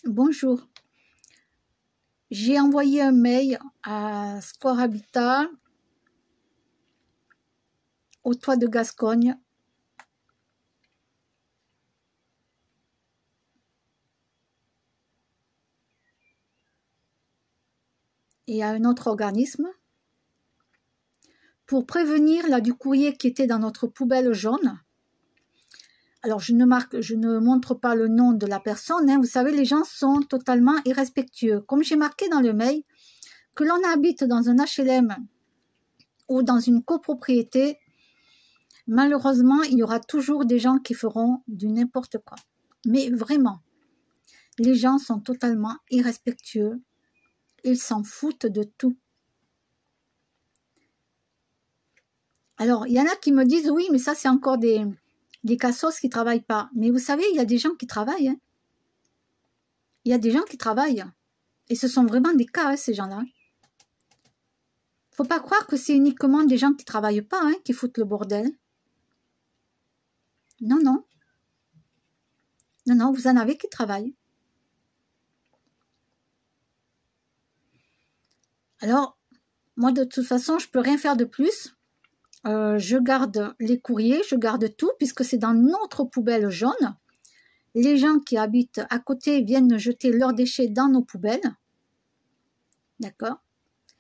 Bonjour. J'ai envoyé un mail à Square Habitat, au Toit de Gascogne, et à un autre organisme pour prévenir là du courrier qui était dans notre poubelle jaune. Alors je ne montre pas le nom de la personne, hein. Vous savez, les gens sont totalement irrespectueux. Comme j'ai marqué dans le mail, que l'on habite dans un HLM ou dans une copropriété, malheureusement, il y aura toujours des gens qui feront du n'importe quoi. Mais vraiment, les gens sont totalement irrespectueux. Ils s'en foutent de tout. Alors, il y en a qui me disent, oui, mais ça, c'est encore des cassos qui ne travaillent pas. Mais vous savez, il y a des gens qui travaillent. Hein. Il y a des gens qui travaillent. Et ce sont vraiment des cas, hein, ces gens-là. Faut pas croire que c'est uniquement des gens qui ne travaillent pas, hein, qui foutent le bordel. Non, non. Non, non, vous en avez qui travaillent. Alors, moi, de toute façon, je peux rien faire de plus. Je garde les courriers, je garde tout, puisque c'est dans notre poubelle jaune. Les gens qui habitent à côté viennent jeter leurs déchets dans nos poubelles. D'accord?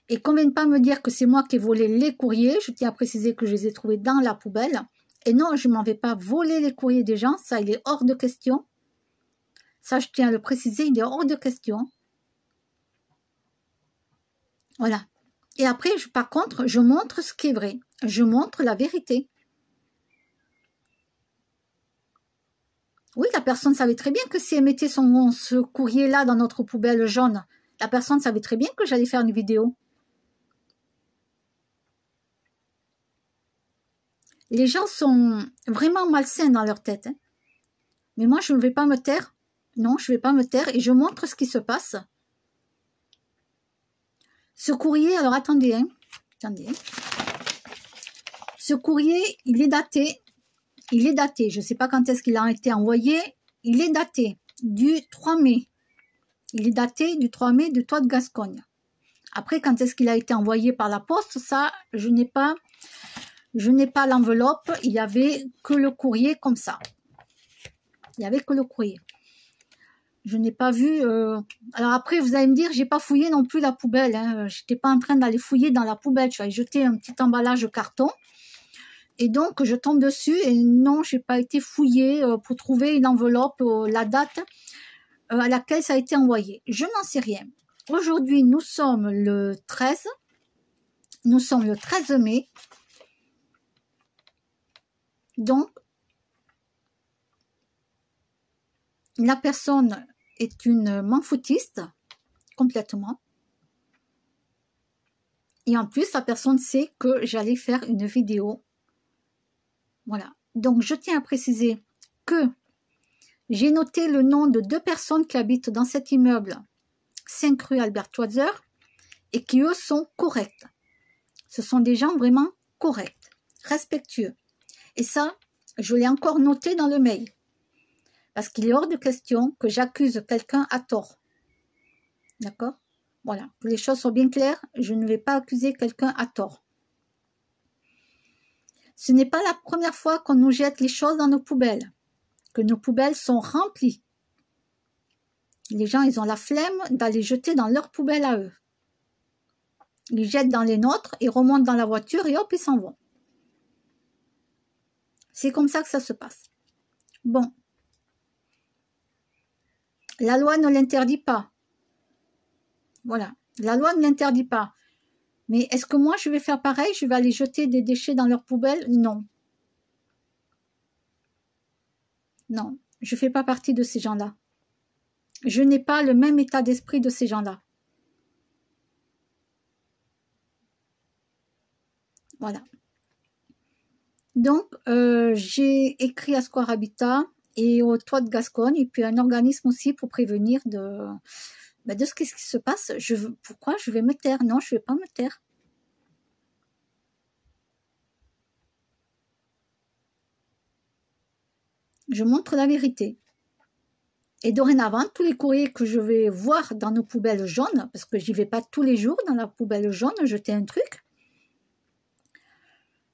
Et qu'on ne vienne pas me dire que c'est moi qui ai volé les courriers. Je tiens à préciser que je les ai trouvés dans la poubelle. Et non, je ne m'en vais pas voler les courriers des gens. Ça, il est hors de question. Ça, je tiens à le préciser, il est hors de question. Voilà. Et après, par contre, je montre ce qui est vrai. Je montre la vérité. Oui, la personne savait très bien que si elle mettait ce courrier-là dans notre poubelle jaune, la personne savait très bien que j'allais faire une vidéo. Les gens sont vraiment malsains dans leur tête. Hein. Mais moi, je ne vais pas me taire. Non, je ne vais pas me taire et je montre ce qui se passe. Ce courrier, alors attendez, hein. Attendez. Ce courrier, il est daté. Il est daté. Je ne sais pas quand est-ce qu'il a été envoyé. Il est daté du 3 mai. Il est daté du 3 mai du Toit de Gascogne. Après, quand est-ce qu'il a été envoyé par la poste, ça, je n'ai pas l'enveloppe. Il n'y avait que le courrier comme ça. Il n'y avait que le courrier. Je n'ai pas vu... Alors après, vous allez me dire, j'ai pas fouillé non plus la poubelle. Hein. Je n'étais pas en train d'aller fouiller dans la poubelle. Je suis allée jeter un petit emballage de carton. Et donc, je tombe dessus. Et non, je n'ai pas été fouillée pour trouver une enveloppe, la date à laquelle ça a été envoyé. Je n'en sais rien. Aujourd'hui, nous sommes le 13. Nous sommes le 13 mai. Donc, la personne est une m'en-foutiste, complètement. Et en plus, la personne sait que j'allais faire une vidéo. Voilà. Donc, je tiens à préciser que j'ai noté le nom de 2 personnes qui habitent dans cet immeuble 5 rue Albert Schweitzer et qui, eux, sont corrects. Ce sont des gens vraiment corrects, respectueux. Et ça, je l'ai encore noté dans le mail. Parce qu'il est hors de question que j'accuse quelqu'un à tort. D'accord? Voilà, que les choses soient bien claires, je ne vais pas accuser quelqu'un à tort. Ce n'est pas la première fois qu'on nous jette les choses dans nos poubelles, que nos poubelles sont remplies. Les gens, ils ont la flemme d'aller jeter dans leurs poubelles à eux. Ils jettent dans les nôtres, ils remontent dans la voiture et hop, ils s'en vont. C'est comme ça que ça se passe. Bon. La loi ne l'interdit pas. Voilà. La loi ne l'interdit pas. Mais est-ce que moi, je vais faire pareil? Je vais aller jeter des déchets dans leurs poubelles? Non. Non. Je ne fais pas partie de ces gens-là. Je n'ai pas le même état d'esprit de ces gens-là. Voilà. Donc, j'ai écrit à Square Habitat et au Toit de Gascogne, et puis un organisme aussi pour prévenir de ce qui se passe. Pourquoi je vais me taire? Non, je ne vais pas me taire. Je montre la vérité. Et dorénavant, tous les courriers que je vais voir dans nos poubelles jaunes, parce que j'y vais pas tous les jours dans la poubelle jaune jeter un truc,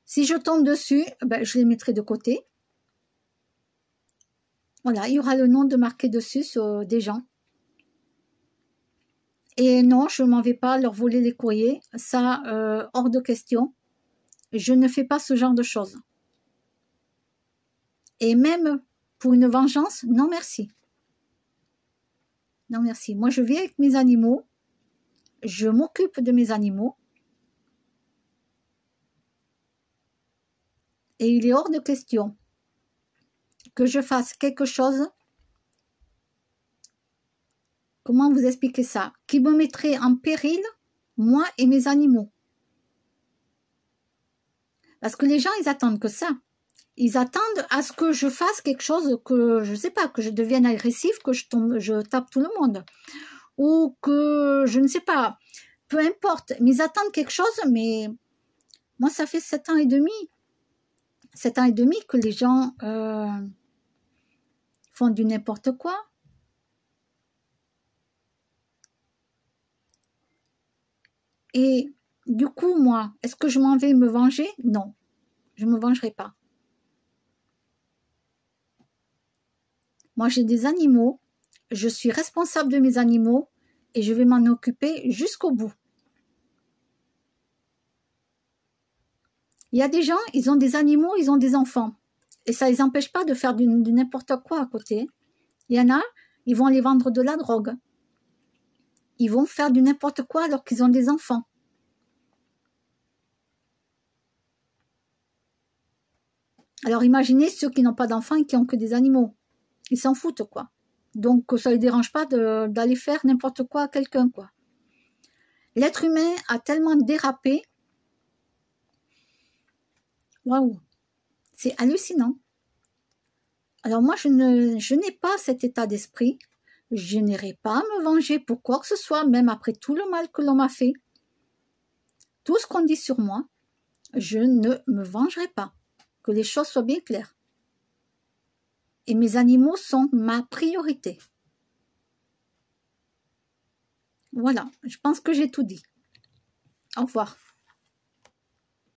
si je tombe dessus, ben, je les mettrai de côté. Voilà, il y aura le nom de marqué dessus sur des gens. Et non, je ne m'en vais pas leur voler les courriers, ça, hors de question. Je ne fais pas ce genre de choses. Et même pour une vengeance, non merci. Non merci. Moi, je vis avec mes animaux, je m'occupe de mes animaux. Et il est hors de question que je fasse quelque chose, comment vous expliquer ça, qui me mettrait en péril, moi et mes animaux. Parce que les gens, ils attendent que ça. Ils attendent à ce que je fasse quelque chose que, je ne sais pas, que je devienne agressif, que je tape tout le monde. Ou que, je ne sais pas, peu importe. Mais ils attendent quelque chose, mais moi, ça fait 7 ans et demi. 7 ans et demi que les gens font du n'importe quoi. Et du coup, moi, est-ce que je m'en vais me venger? Non, je ne me vengerai pas. Moi, j'ai des animaux, je suis responsable de mes animaux et je vais m'en occuper jusqu'au bout. Il y a des gens, ils ont des animaux, ils ont des enfants. Et ça ne les empêche pas de faire du n'importe quoi à côté. Il y en a, ils vont aller vendre de la drogue. Ils vont faire du n'importe quoi alors qu'ils ont des enfants. Alors imaginez ceux qui n'ont pas d'enfants et qui n'ont que des animaux. Ils s'en foutent, quoi. Donc ça ne les dérange pas d'aller faire n'importe quoi à quelqu'un, quoi. L'être humain a tellement dérapé. Waouh, c'est hallucinant. Alors moi, je n'ai pas cet état d'esprit. Je n'irai pas me venger pour quoi que ce soit, même après tout le mal que l'on m'a fait. Tout ce qu'on dit sur moi, je ne me vengerai pas. Que les choses soient bien claires. Et mes animaux sont ma priorité. Voilà, je pense que j'ai tout dit. Au revoir.